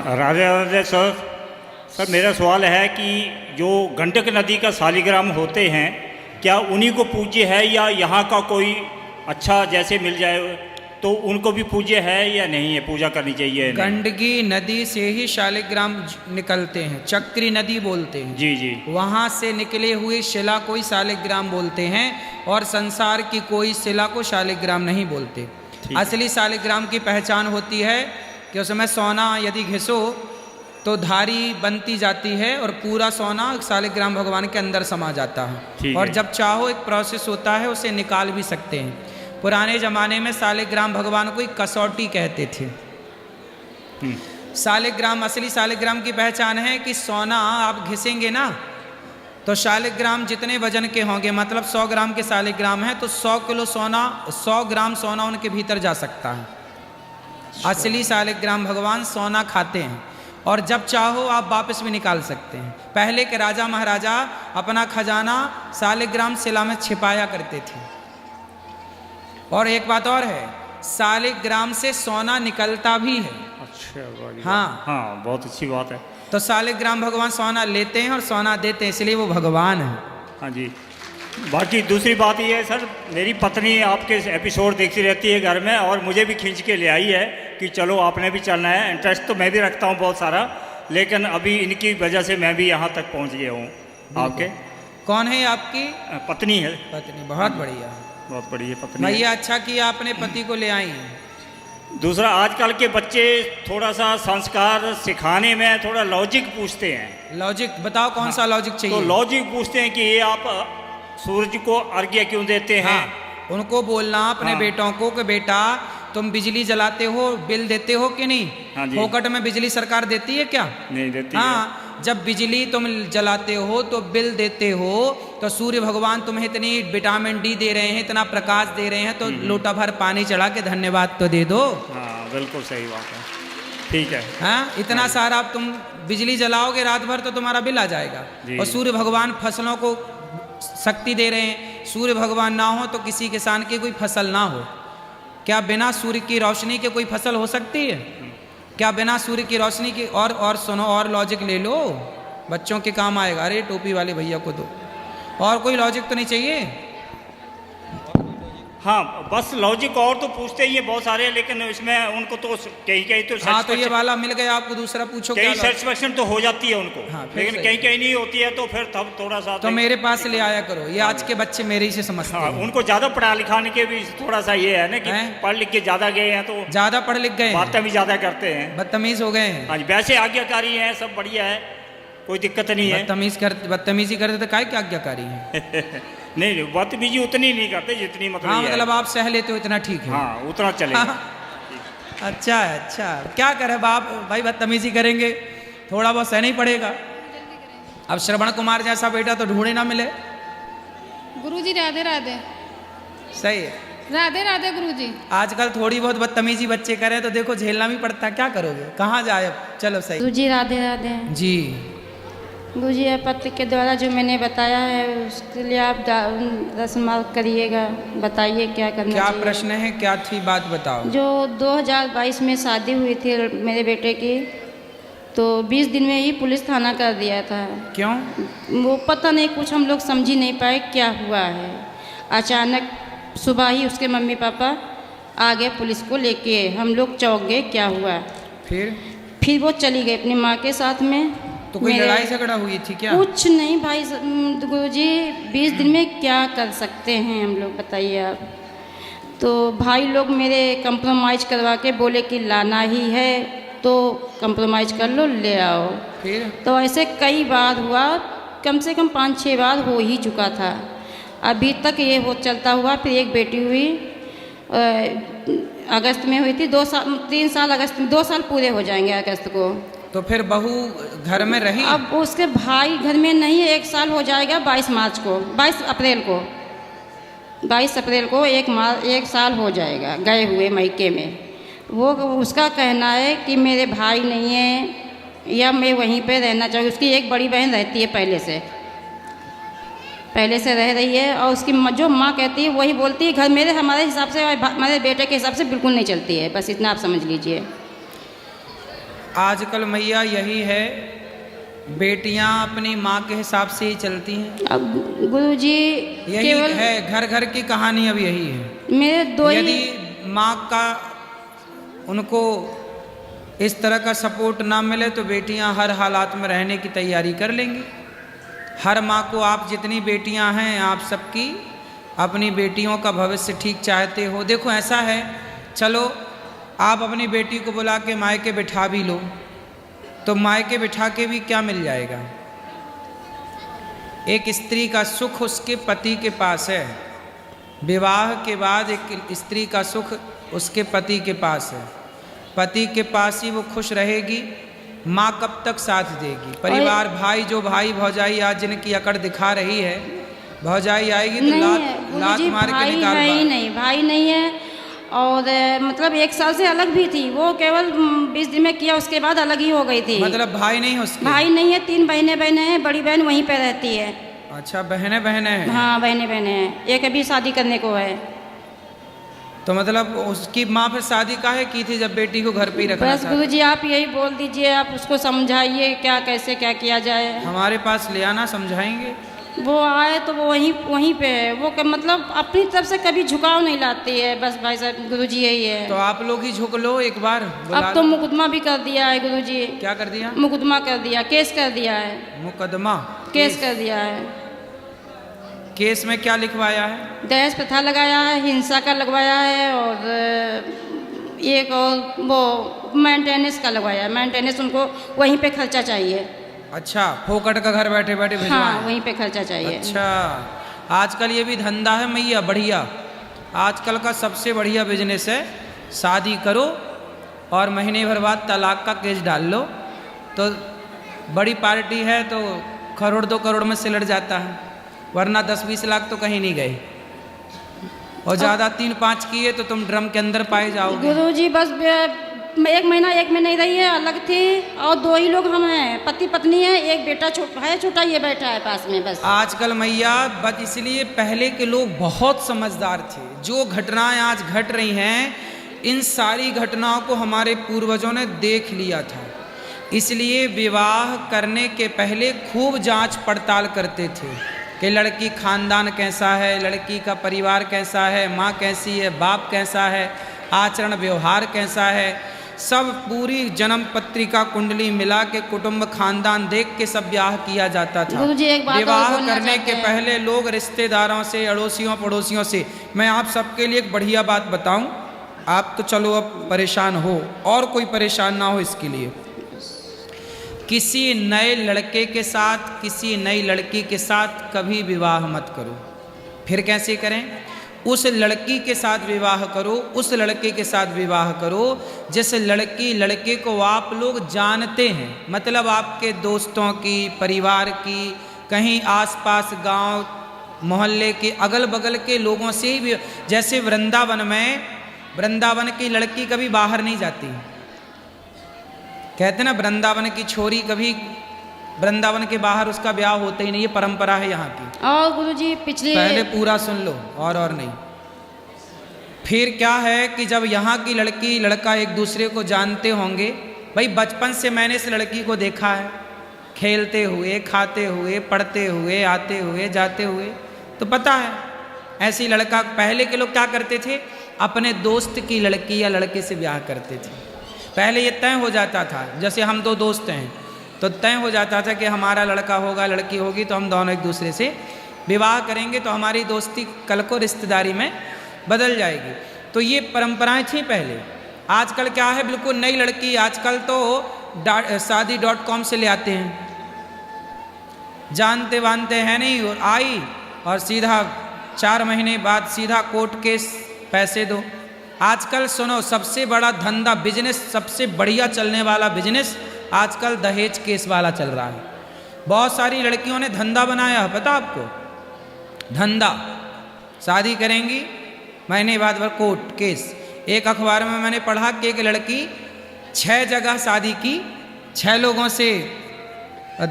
Radhe Radhe sir. Sir मेरा सवाल है कि जो गंडक नदी का शालिग्राम होते हैं, क्या उन्हीं को पूज्य है या यहाँ का कोई अच्छा जैसे मिल जाए तो उनको भी पूज्य है या नहीं है, पूजा करनी चाहिए? गंडकी नदी से ही शालिग्राम निकलते हैं, चक्री नदी बोलते हैं। जी जी। वहाँ से निकले हुए शिला को ही शालिग्राम बोलते हैं और संसार की कोई शिला को शालिग्राम नहीं बोलते। असली शालिग्राम की पहचान होती है कि उसमें सोना यदि घिसो तो धारी बनती जाती है और पूरा सोना शालिग्राम भगवान के अंदर समा जाता है। और जब चाहो एक प्रोसेस होता है, उसे निकाल भी सकते हैं। पुराने ज़माने में शालिग्राम भगवान को एक कसौटी कहते थे। शालिग्राम, असली शालिग्राम की पहचान है कि सोना आप घिसेंगे ना तो शालिग्राम जितने वजन के होंगे, मतलब 100 ग्राम के शालिग्राम है तो 100 किलो सोना, 100 ग्राम सोना उनके भीतर जा सकता है। असली शालिग्राम भगवान सोना खाते हैं और जब चाहो आप वापस भी निकाल सकते हैं। पहले के राजा महाराजा अपना खजाना शालिग्राम शिला में छिपाया करते थे। और एक बात और है, शालिग्राम से सोना निकलता भी है। अच्छा, हाँ हाँ, बहुत अच्छी बात है। तो शालिग्राम भगवान सोना लेते हैं और सोना देते हैं, इसलिए वो भगवान है। हाँ जी। बाकी दूसरी बात ये है सर, मेरी पत्नी आपके एपिसोड देखती रहती है घर में और मुझे भी खींच के ले आई है कि चलो आपने भी चलना है। इंटरेस्ट तो मैं भी रखता हूँ बहुत सारा, लेकिन अभी इनकी वजह से मैं भी यहाँ तक पहुँच गया हूँ। आपके कौन है? आपकी पत्नी है। पत्नी, बहुत बढ़िया, बहुत बढ़िया पत्नी। भैया अच्छा किया आपने पति को ले आई हैं। दूसरा, आजकल के बच्चे थोड़ा सा संस्कार सिखाने में थोड़ा लॉजिक पूछते हैं। लॉजिक बताओ, कौन सा लॉजिक चाहिए? तो लॉजिक पूछते हैं कि ये आप सूरज को अर्घ्य क्यों देते हैं? हाँ, उनको बोलना अपने बेटों को कि बेटा तुम बिजली जलाते हो, बिल देते हो कि नहीं? हाँ जी। फोकट में बिजली सरकार देती है क्या? नहीं देती। हाँ, जब बिजली तुम जलाते हो तो बिल देते हो, तो सूर्य भगवान तुम्हें इतनी विटामिन डी दे रहे हैं, इतना प्रकाश दे रहे हैं, तो लोटा भर पानी चढ़ा के धन्यवाद तो दे दो। हाँ बिल्कुल सही बात है। ठीक है। हाँ, इतना सारा अब तुम बिजली जलाओगे रात भर तो तुम्हारा बिल आ जाएगा। और सूर्य भगवान फसलों को शक्ति दे रहे हैं। सूर्य भगवान ना हो तो किसी किसान की कोई फसल ना हो। क्या बिना सूर्य की रोशनी के कोई फसल हो सकती है? क्या बिना सूर्य की रोशनी की? और सुनो, और लॉजिक ले लो, बच्चों के काम आएगा। अरे टोपी वाले भैया को दो। और कोई लॉजिक तो नहीं चाहिए? हाँ, बस लॉजिक और तो पूछते ही है बहुत सारे, लेकिन इसमें उनको तो कहीं तो हाँ, तो ये वाला मिल गया आपको, दूसरा पूछो। कहीं सेटिस्फेक्शन तो हो जाती है उनको। हाँ, लेकिन कहीं नहीं होती है, तो फिर तब थोड़ा सा तो मेरे पास ले आया करो। ये आज के बच्चे मेरे ही से समझते हैं। उनको ज्यादा पढ़ा लिखाने के भी थोड़ा सा ये है ना कि पढ़ लिख के ज्यादा गए हैं तो ज्यादा पढ़ लिख गए, बातें भी ज्यादा करते हैं, बदतमीज हो गए हैं। हाँ, वैसे आज्ञाकारी हैं, सब बढ़िया है, कोई दिक्कत नहीं है। बदतमीजी करते तो काय क्या आज्ञाकारी है? नहीं, बदतमीजी उतनी नहीं करते जितनी मतलब। हाँ, मतलब आप सह लेते हो, इतना ठीक है। हाँ, उतना चलेगा। अच्छा है, अच्छा। क्या करे बाप भाई, बदतमीजी करेंगे, थोड़ा बहुत सहना ही पड़ेगा। अब श्रवण कुमार जैसा बेटा तो ढूंढे ना मिले। गुरुजी राधे राधे। सही है, राधे राधे गुरुजी। आजकल थोड़ी बहुत बदतमीजी बच्चे करें तो देखो झेलना भी पड़ता है, क्या करोगे, कहाँ जाए। चलो सही। गुरुजी राधे राधे। जी गुरुजी, पत्र के द्वारा जो मैंने बताया है उसके लिए आप रस्म करिएगा, बताइए क्या करना क्या चाहिए। प्रश्न है, क्या थी बात बताओ। जो 2022 में शादी हुई थी मेरे बेटे की, तो 20 दिन में ही पुलिस थाना कर दिया था। क्यों? वो पता नहीं, कुछ हम लोग समझ ही नहीं पाए क्या हुआ है। अचानक सुबह ही उसके मम्मी पापा आ गए पुलिस को लेके, हम लोग चौंक गए क्या हुआ। फिर वो चली गई अपनी माँ के साथ में। तो कोई लड़ाई झगड़ा हुई थी क्या? कुछ नहीं भाई गुरुजी, 20 दिन में क्या कर सकते हैं हम लोग, बताइए आप। तो भाई लोग मेरे कंप्रोमाइज करवा के बोले कि लाना ही है तो कंप्रोमाइज कर लो, ले आओ। फिर तो ऐसे कई बार हुआ, कम से कम 5-6 बार हो ही चुका था। अभी तक ये वो चलता हुआ। फिर एक बेटी हुई, अगस्त में हुई थी। 3 साल अगस्त में, 2 साल पूरे हो जाएंगे अगस्त को। तो फिर बहू घर में रही? अब उसके भाई घर में नहीं है, 1 साल हो जाएगा 22 मार्च को, 22 अप्रैल को, 22 अप्रैल को 1 साल हो जाएगा गए हुए मायके में। वो उसका कहना है कि मेरे भाई नहीं है या मैं वहीं पे रहना चाहूँगी। उसकी एक बड़ी बहन रहती है, पहले से रह रही है, और उसकी जो माँ कहती है वही बोलती है। घर मेरे हमारे हिसाब से, हमारे बेटे के हिसाब से बिल्कुल नहीं चलती है। बस इतना आप समझ लीजिए। आजकल मैया यही है, बेटियां अपनी माँ के हिसाब से ही चलती हैं। अब गुरुजी यही केवल है, घर घर की कहानी अब यही है। मेरे दो ही यदि माँ का उनको इस तरह का सपोर्ट ना मिले तो बेटियां हर हालात में रहने की तैयारी कर लेंगी। हर माँ को, आप जितनी बेटियां हैं आप सबकी अपनी बेटियों का भविष्य ठीक चाहते हो। देखो ऐसा है, चलो आप अपनी बेटी को बुला के मायके बिठा भी लो तो मायके बिठा के भी क्या मिल जाएगा? एक स्त्री का सुख उसके पति के पास है, विवाह के बाद एक स्त्री का सुख उसके पति के पास है। पति के पास ही वो खुश रहेगी, माँ कब तक साथ देगी? परिवार, भाई, जो भाई भौजाई आज जिनकी अकड़ दिखा रही है, भौजाई आएगी तो नहीं है लात गुरुजी, मार के भाई निकाल है ही बाहर। नहीं, भाई नहीं है। और मतलब 1 साल से अलग भी थी वो, केवल 20 दिन में किया, उसके बाद अलग ही हो गई थी। मतलब भाई नहीं उसके? भाई नहीं है, 3 बहनें हैं, बड़ी बहन वहीं पे रहती है। अच्छा, बहनें हैं। हाँ बहनें हैं, एक अभी शादी करने को है। तो मतलब उसकी माँ फिर शादी काहे की थी जब बेटी को घर पे ही रखना बस था? गुरुजी आप यही बोल दीजिए, आप उसको समझाइए क्या कैसे क्या किया जाए। हमारे पास ले आना, समझाएंगे। वो आए तो वो वहीं पे है, वो मतलब अपनी तरफ से कभी झुकाव नहीं लाती है। बस भाई साहब गुरुजी यही है। तो आप लोग ही झुक लो एक बार, बुला अब तो लो। मुकदमा भी कर दिया है गुरुजी। क्या कर दिया? मुकदमा कर दिया, केस कर दिया है। मुकदमा? केस कर दिया है। केस में क्या लिखवाया है? दहेज प्रथा लगाया है, हिंसा का लगवाया है, और एक और वो मेंटेनेंस का लगवाया है। मेंटेनेंस उनको वहीं पे खर्चा चाहिए। अच्छा, फोकट का घर बैठे बैठे भिजवाएं? हाँ वहीं पे खर्चा चाहिए। अच्छा, आजकल ये भी धंधा है मैया, बढ़िया। आजकल का सबसे बढ़िया बिजनेस है, शादी करो और महीने भर बाद तलाक का केस डाल लो तो बड़ी पार्टी है तो 1 करोड़ 2 करोड़ में सिलट जाता है, वरना 10-20 लाख तो कहीं नहीं गए। और ज़्यादा 3-5 किए तो तुम ड्रम के अंदर पाए जाओगे। गुरुजी बस 1 महीना एक में नहीं रही है, अलग थी, और 2 ही लोग हम हैं, पति पत्नी है, एक बेटा छोटा ये बैठा है पास में बस। आजकल मैया बस इसलिए पहले के लोग बहुत समझदार थे। जो घटनाएं आज घट रही हैं, इन सारी घटनाओं को हमारे पूर्वजों ने देख लिया था, इसलिए विवाह करने के पहले खूब जांच पड़ताल करते थे कि लड़की खानदान कैसा है, लड़की का परिवार कैसा है, माँ कैसी है, बाप कैसा है, आचरण व्यवहार कैसा है, सब पूरी जन्म पत्रिका कुंडली मिला के कुटुंब खानदान देख के सब ब्याह किया जाता था। गुरुजी एक बात विवाह और बोलना करने चाहते के हैं। पहले लोग रिश्तेदारों से, अड़ोसियों पड़ोसियों से, मैं आप सबके लिए एक बढ़िया बात बताऊं, आप तो चलो अब परेशान हो, और कोई परेशान ना हो इसके लिए, किसी नए लड़के के साथ, किसी नई लड़की के साथ कभी विवाह मत करो। फिर कैसे करें? उस लड़की के साथ विवाह करो, उस लड़के के साथ विवाह करो जिस लड़की लड़के को आप लोग जानते हैं, मतलब आपके दोस्तों की, परिवार की, कहीं आसपास गांव मोहल्ले के अगल बगल के लोगों से भी। जैसे वृंदावन में, वृंदावन की लड़की कभी बाहर नहीं जाती, कहते ना वृंदावन की छोरी कभी वृंदावन के बाहर उसका ब्याह होता ही नहीं, ये परंपरा है यहाँ की। और गुरुजी पिछले पहले पूरा सुन लो और नहीं। फिर क्या है कि जब यहाँ की लड़की लड़का एक दूसरे को जानते होंगे, भाई बचपन से मैंने इस लड़की को देखा है खेलते हुए, खाते हुए, पढ़ते हुए, आते हुए, जाते हुए, तो पता है। ऐसी लड़का, पहले के लोग क्या करते थे, अपने दोस्त की लड़की या लड़के से ब्याह करते थे। पहले ये तय हो जाता था, जैसे हम 2 दोस्त हैं तो तय हो जाता था कि हमारा लड़का होगा, लड़की होगी, तो हम दोनों एक दूसरे से विवाह करेंगे तो हमारी दोस्ती कल को रिश्तेदारी में बदल जाएगी। तो ये परंपराएं थी पहले। आजकल क्या है, बिल्कुल नई लड़की आजकल तो शादी.com से ले आते हैं, जानते वानते हैं नहीं, और आई और सीधा 4 महीने बाद सीधा कोर्ट केस, पैसे दो। आजकल सुनो, सबसे बड़ा धंधा, बिजनेस, सबसे बढ़िया चलने वाला बिजनेस आजकल दहेज केस वाला चल रहा है। बहुत सारी लड़कियों ने धंधा बनाया है, पता आपको? धंधा, शादी करेंगी, महीने बाद भर कोर्ट केस। एक अखबार में मैंने पढ़ा कि एक लड़की 6 जगह शादी की, 6 लोगों से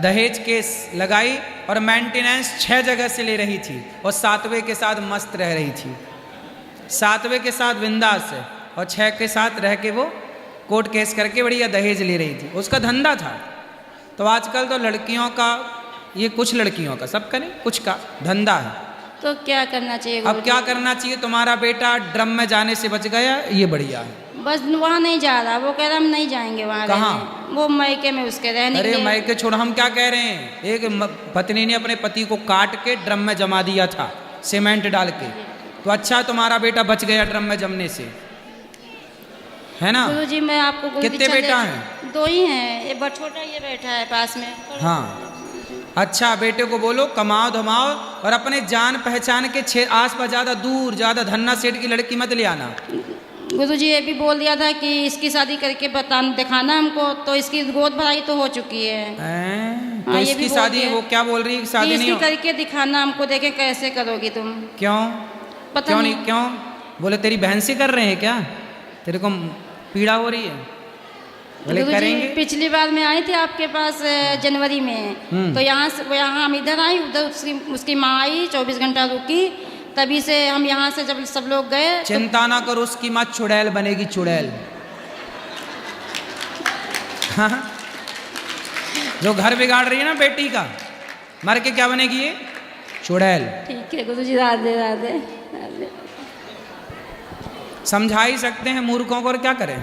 दहेज केस लगाई और मेंटेनेंस 6 जगह से ले रही थी, और 7वें के साथ मस्त रह रही थी। 7वें के साथ बिंदास है और 6 के साथ रह के वो कोर्ट केस करके बढ़िया दहेज ले रही थी, उसका धंधा था। तो आजकल तो लड़कियों का, ये कुछ लड़कियों का, सब करें कुछ का धंधा है। तो क्या करना चाहिए अब गुरुजी? क्या करना चाहिए? तुम्हारा बेटा ड्रम में जाने से बच गया, ये बढ़िया है। बस वहाँ नहीं जा रहा, वो कह रहा हम नहीं जाएंगे वहाँ कहाँ? रहने। वो मायके में उसके रहने के अरे लिए। मायके छोड़, हम क्या कह रहे हैं, एक पत्नी ने अपने पति को काट के ड्रम में जमा दिया था सीमेंट डाल के, तो अच्छा तुम्हारा बेटा बच गया ड्रम में जमने से, है ना? गुरुजी मैं आपको कोई कितने दिक्कत बेटा है? हैं? 2 ही हैं, ये बड़ा छोटा ये बैठा है पास में। हाँ, अच्छा बेटे को बोलो कमाओ धमाओ, और अपने जान पहचान के आस पास ज़्यादा दूर, ज़्यादा धन्ना सेठ की लड़की मत ले आना। गुरुजी ये भी बोल दिया था कि इसकी शादी करके दिखाना हमको, तो इसकी गोद भराई तो हो चुकी है। तो हाँ, ये इसकी भी बोल शादी, दिया। वो क्या बोल रही है, शादी कि नहीं इसकी हो? करके दिखाना हमको, देखे कैसे करोगी तुम। क्यों? पता क्यों नहीं। नहीं? क्यों बोले तेरी बहन से कर रहे हैं क्या? तेरे को पीड़ा हो रही है? बोले गुरुजी करेंगे। पिछली बार मैं आई थी आपके पास जनवरी में, तो यहाँ से यहाँ हम इधर आई, उधर उसकी माँ आई, 24 घंटा रुकी, तभी से हम यहाँ से जब सब लोग गए। चिंता ना करो, उसकी माँ चुड़ैल बनेगी, चुड़ैल। हाँ? जो घर बिगाड़ रही है ना बेटी का, मर के क्या बनेगी ये? चुड़ैल। ठीक है गुरुजी, राधे राधे राधे। समझा ही सकते हैं मूर्खों को, और क्या करें।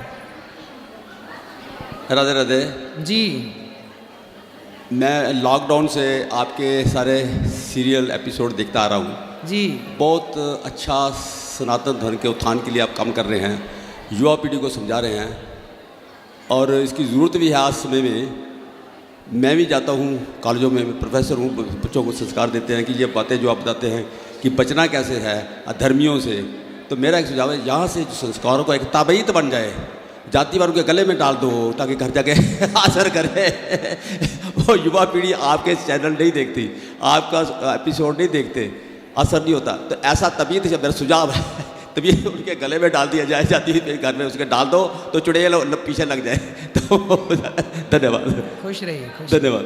राधे राधे जी। मैं लॉकडाउन से आपके सारे सीरियल एपिसोड देखता आ रहा हूँ जी। बहुत अच्छा सनातन धर्म के उत्थान के लिए आप काम कर रहे हैं, युवा पीढ़ी को समझा रहे हैं, और इसकी ज़रूरत भी है आज समय में। मैं भी जाता हूँ कॉलेजों में, मैं प्रोफेसर हूँ, बच्चों को संस्कार देते हैं कि ये बातें जो आप बताते हैं कि बचना कैसे है अधर्मियों से। तो मेरा एक सुझाव है, यहाँ से जो संस्कारों का एक ताबीत बन जाए, जातिवाद के गले में डाल दो ताकि घर जाके असर करे। वो युवा पीढ़ी आपके चैनल नहीं देखती, आपका एपिसोड नहीं देखते, असर नहीं होता। तो ऐसा तबीयत से मेरा सुझाव है, तभी उनके गले में डाल दिया जाए, जाती हुई घर में उसके डाल दो तो चुड़ैल पीछे लग जाए। तो धन्यवाद। खुश रहिए, खुश। धन्यवाद।